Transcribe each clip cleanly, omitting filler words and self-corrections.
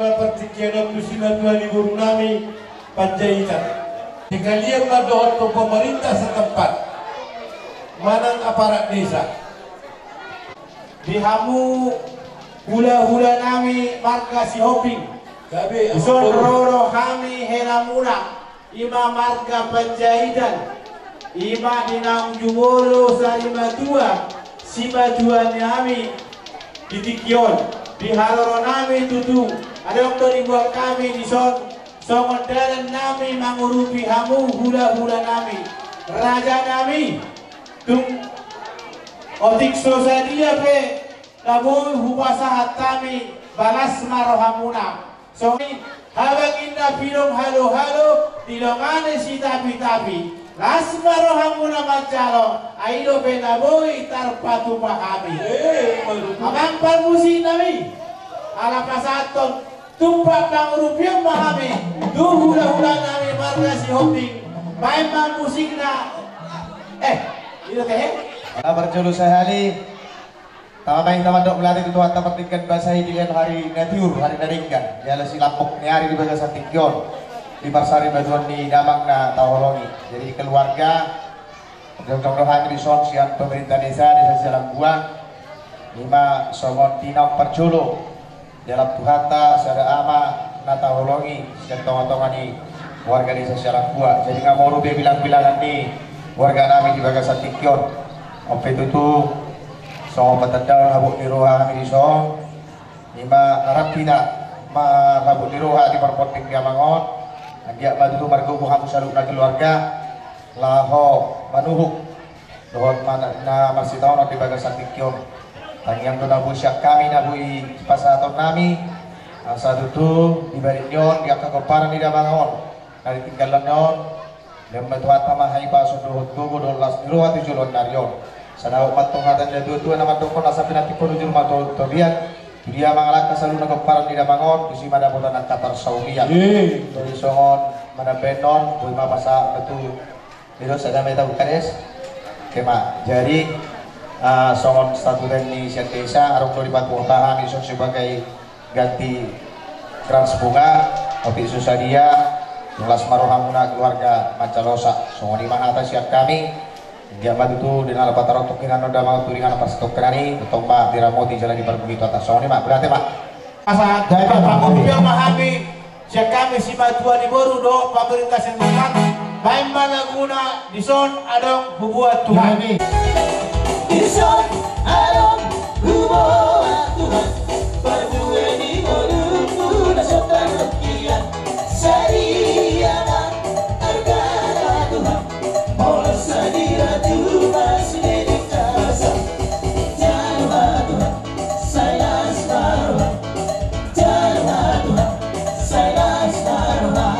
Pertikian kusina Tuhan Ibu Nami Panjaitan. Sekalian madohot ke pemerintah setempat, manang aparat desa. Dihamu hula-hula nami marga si Hoping. Ison roro kami heramuna ima marga Panjaitan. Ima dinang jumoro sarima dua sima dua nami ditikion. Di haloro nami tutu ada waktu dibuat kami di songodalan nami mengurupi hamu hula-hula nami raja nami tung otik sosadia pe namun hupasahat kami balas marohamuna so habang indah pilong halo-halo dilongane si tapi-tapi las marohamuna macalo aido pe naboy tarpatu pahami amampal musik nami ala pasaton tumpak bang rupiah mahami hula-hula nami marga si Hoping mainan musikna itu teh berjulu sehari tamay naman dok melatih tuan tempat ikan basahi di hari natiur hari naringkan ya si lampok ni hari di bagas Tingkion di Barsari Baduan di Damang na Tawolongi. Jadi keluarga mudah-mudahan di sian pemerintah desa Jalan Buang lima songon tinong perjulu dalam Tuhata sada ama nata holongi siang tonga-tonga ni warga desa Jalan Buang. Jadi nggak mau rubia bilang-bilangan nih warga kami di bagas Tingkion ope itu songon petendal habuk niroha kami di song lima harap tidak ma habuk niroha di perpoting Diamangon dia batu margo bukan saluk na keluarga laho manuhuk dohon mana na masih tahu nanti bagas Tingkion yang nabu syak kami nabui pasaton nami satu tu di barinyon dia kekoparan di Damangon dari tinggalan non dan betuat pamahai paso dohot tubuh dolas niruha tujulon narion sana umat tunghatan dan dua nama dokon asapin nanti pun ujul mato tobian dia mangalak kesalu kekoparan di Damangon di sini ada botan katar saulian dari songon mana benon bulma pasa betul itu saya meta bukares kema jadi songon statuten di siat desa arung 2040 iso sebagai ganti trans bunga opi susadia jelas marohamuna keluarga Mancalosa songon lima atas siap kami dia itu dengan lepas taruh tukinan udah mau turingan pas tukerani betomba diramoti jalan di begitu atas songon lima berarti pak asa dari Pak Rupiah mahami siap kami si Batua di Boru do pemerintah setempat baik mana guna di son adong bubuat Tuhan Ison alon bubuat Tuhan berdua di Boru na sotan rupiah sariana argana Tuhan mola sadira Tuhan sendiri kasa jangan Tuhan saya separuh jangan Tuhan saya separuh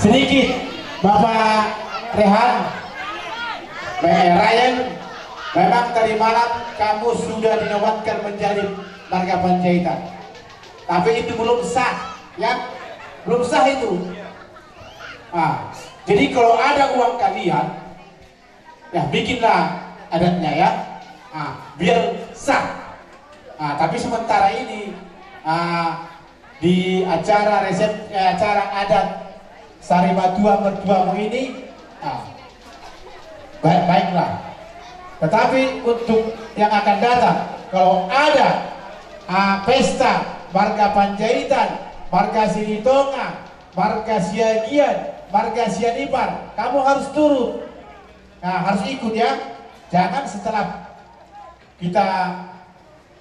Sedikit Bapak Rehan, Ryan, memang tadi malam kamu sudah dinobatkan menjadi Marga Panjaitan, tapi itu belum sah, ya, belum sah itu. Jadi kalau ada uang kalian, ya bikinlah adatnya ya, biar sah. Tapi sementara ini di acara acara adat Sari Matua mertuamu ini, baik-baiklah. Tetapi untuk yang akan datang, kalau ada pesta Marga Panjaitan, Marga Silitonga, Marga Siagian, Marga Sianipar, kamu harus turun, harus ikut ya. Jangan setelah kita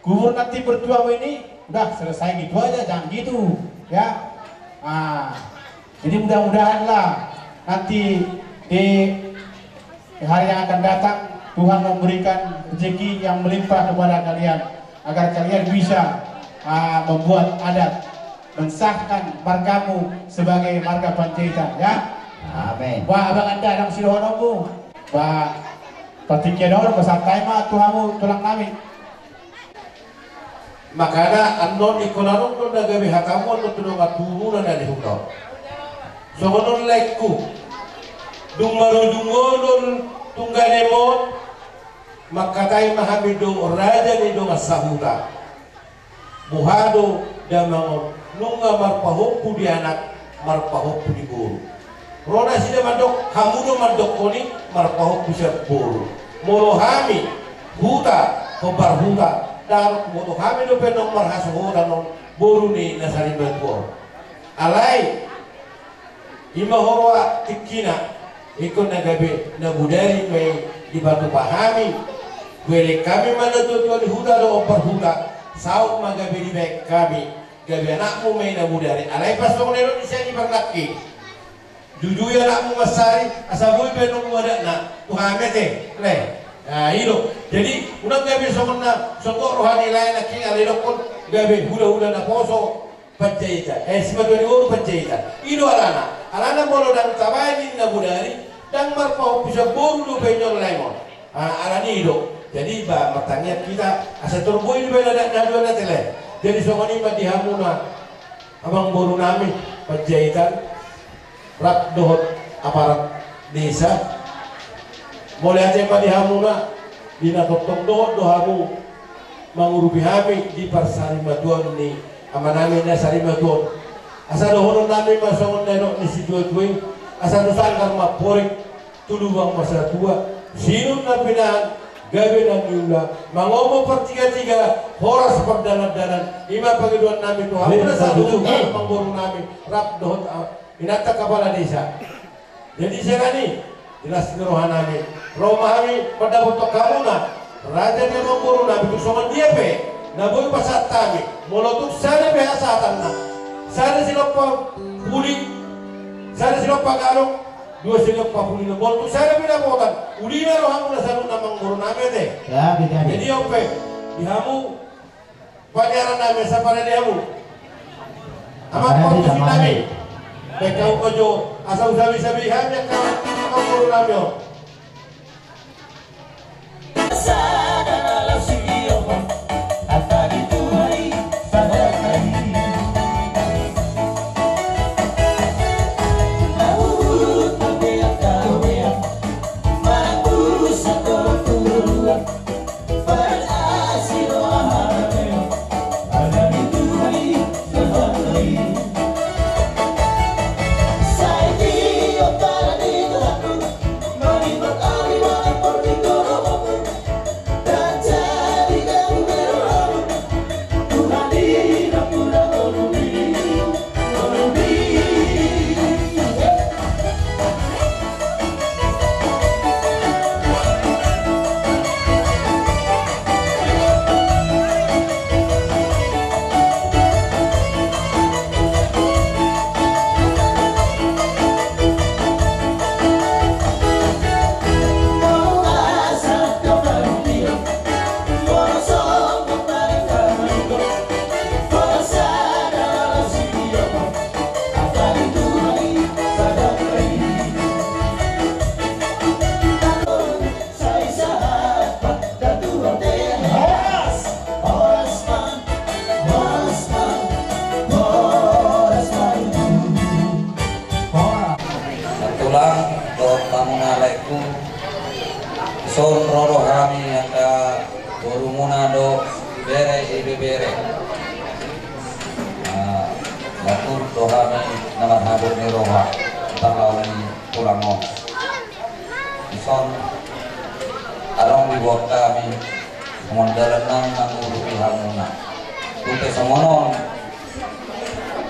kubur nanti mertuamu ini udah selesai gitu aja, jangan gitu ya. Jadi mudah-mudahan lah nanti di hari yang akan datang Tuhan memberikan rezeki yang melimpah kepada kalian, agar kalian bisa membuat adat, mensahkan margamu sebagai Marga Panjaitan ya. Amin. Wah, abang anda dalam silohonomu, wah patiknya dong pesantai mah tuhamu tulang nami. Makanya anon ikonanon to nagabi hakamu to tunong aturunan dari hukum. So konon lekku dungarudungodon tungganemon makatay mahamido raja ni do masahuta buhado damangon nunga marpahokku di anak marpahokku di guru rona sida mandok hamudo mandok koni marpahokku siya guru morohami huta kobar huta dan morohami do penong marhasuhoda non boru ni nasari berkuo alay ima horwa tikina ikon nagabe nagudari may di batu pahami gwele kami mana tutuan huda do opar huda sauk magabe di baik kami gabe anakmu may nagudari alay pasong nero isya di berlaki jujuy anakmu masari asaboy benong wada na tuhamete le ilo jadi unang gabe songon na songkok rohani lain na king alay dokon gabe huda-huda na poso Panjaitan, sebetulnya uru Panjaitan. Itu alana molo dan tabayin na budari dan marpau bisa boru penyon lemon. Alani itu. Jadi bertanya kita asa turboy di bela dan dua tele. Jadi songoni mah dihamuna abang boru nami Panjaitan rak dohot aparat desa. Mulai aja mah dihamuna dina tok dohot dohamu mangurupi hami di Parsari Matuan ni amanami na Sari Matuan. Asa dohonon nami masongon nenok ni si dua-dua. Asa nusangkar maporik tuluwang masa tua. Sinun na pinahan gabi na niula. Mangomo per tiga-tiga horas pagdanan-danan. Ima pagiduan nami to. Hampir na sa dudukan pangborong nami. Rap dohot inata kapala desa. Jadi sekali jelas nerohan nami. Roma kami pada botok kamu na. Raja dia mangborong nami kusongan dia pe. Naboy pasat kami. Molotuk sana behasa tanah. Sana silapa puli. Sana silapa garong. Dua silapa puli na molotuk sana binabotan. Uli na rohamu na sanong namang guru namin deh. Ya, beda. Jadi ope dihamu padaran namin sa para dihamu. Amat portusin namin. Bekau kojo asal sabi-sabihan yang kau guru namin.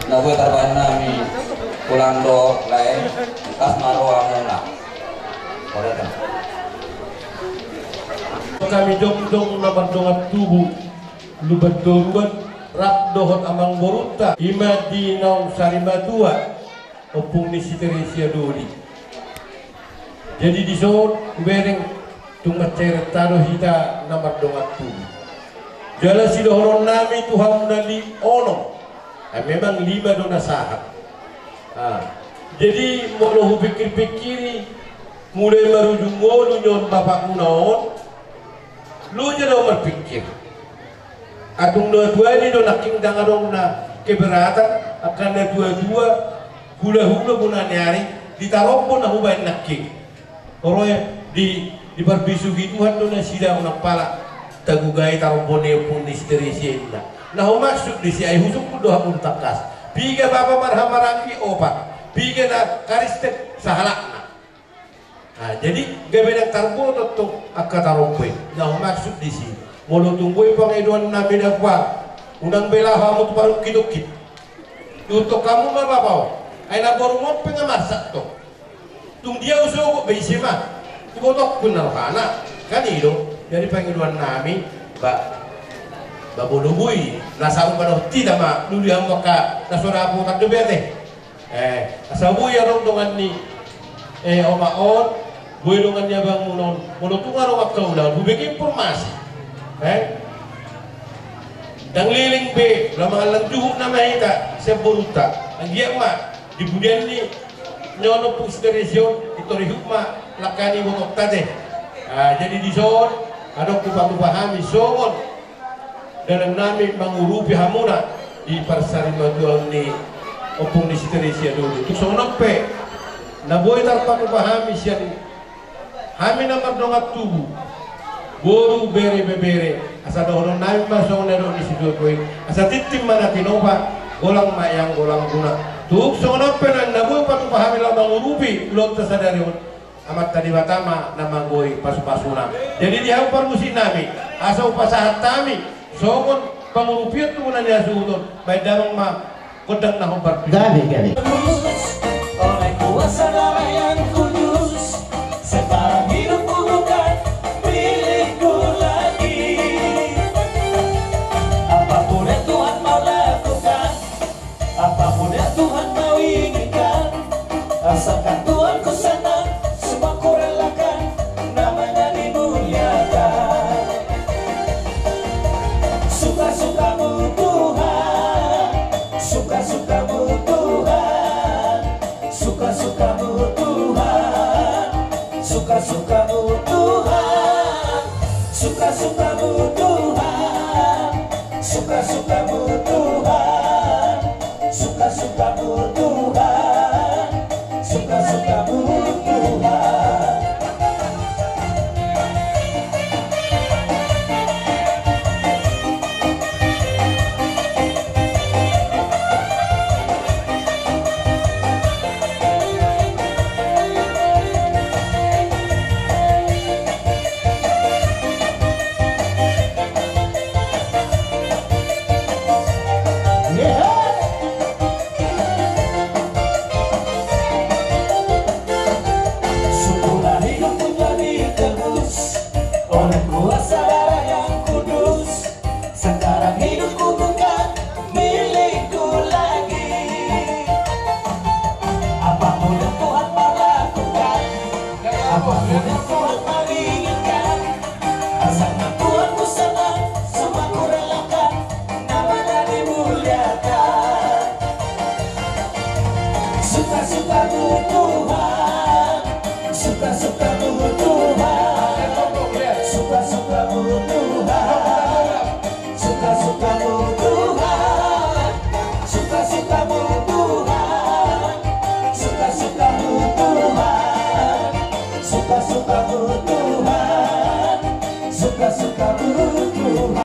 nabu tarban nami pulang do lain kas marwa muna. Kami dong naman dongat tubuh lubat doruan rap dohot amang boruta ima di naung sarimatua opung ni si Teresia doli. Jadi di zon bereng tungat ceret taruh hita namar dongat tubuh. Jala si dohoron nami Tuhan nali ono. Memang 5 dona sahat. Jadi mau lo pikir-pikiri mulai marujung ngolu nyon bapak naon lu jadi berpikir atung dua-dua ini do naking dangadong na keberatan akan na dua-dua hula-hula pun nyari ditaruh pun aku baik naking oroy di barbisu gituan do na sida unak pala tagugai taruh bone pun di Teresia ina nah maksud di si ay husuk pun doha pun takas biga bapa marhamarangki opat biga na karistek sahalak. Nah, jadi gabedang tarbo tuh akka tarompe. Nah, maksud di sini. Mulu tungguin pengeduan nabi dakwa. Undang bela kamu tuh baru kidukit. Untuk kamu mah bapak. Aina baru mau pengamasak tuh. Tung dia usul kok bisi mah. Dibotok benar kana. Kan itu. Jadi pengeduan nabi, babulubui. Nasa umano tidak mah. Dulu yang maka nasura aku tak debete. Asabu ya dong dengan ni. Omaon. Gue dengan bang munon tuh ngaruh waktu udah gue bikin informasi dan liling be lama lang juhuk nama kita seburuta ang giyak ma di budian ni nyono pus teresyon ito rihuk ma lakani bukok tade jadi di son ada kupah-kupahami songon dan namin mangurupi hamuna di parsari maduang ni opung di Teresia dulu itu songon pe na boy tarpakupahami siya Hami namar dongat tubuh, boru bere asa dohon naim masong nero di situ koi, asa titim mana tinoba, golang mayang golang guna. Tuk songon penan nabu patu pahami lama ngurupi, belum tersadariun. Amat tadi batama nama goi pasu-pasuna. Jadi dia upar musik nami, asa upasahat tami, songon pengurupiat tu munanya suudon, baik damang ma kodang na upar. Gali. Oleh kuasa darah yang kudus. Sekarang hidupku bukan milikku lagi. Apapun yang Tuhan mau lakukan, apapun yang Tuhan mau inginkan, asalkan Tuhan ku senang, semua ku relakan, namanya dimuliakan. Suka-sukamu Tuhan, suka-sukamu Tuhan, suka-sukamu Tuhan, suka-sukamu Tuhan, suka-sukamu Tuhan, suka-sukamu Tuhan, suka-sukamu Tuhan, suka-sukamu Tuhan. Syukurlah hidupku jadi tebus oleh kuasa darah yang kudus. Sekarang hidupku bukan milikku lagi. Apapun yang Tuhan mau lakukan, apapun yang Tuhan mau inginkan, asalkan Tuhan ku senang, semua ku relakan, namanya dimuliakan. Suka-sukamu Tuhan, suka-sukamu Tuhan, suka-sukamu Tuhan, suka-sukamu Tuhan, suka-sukamu Tuhan, suka-sukamu Tuhan, suka-sukamu Tuhan, suka-sukamu Tuhan.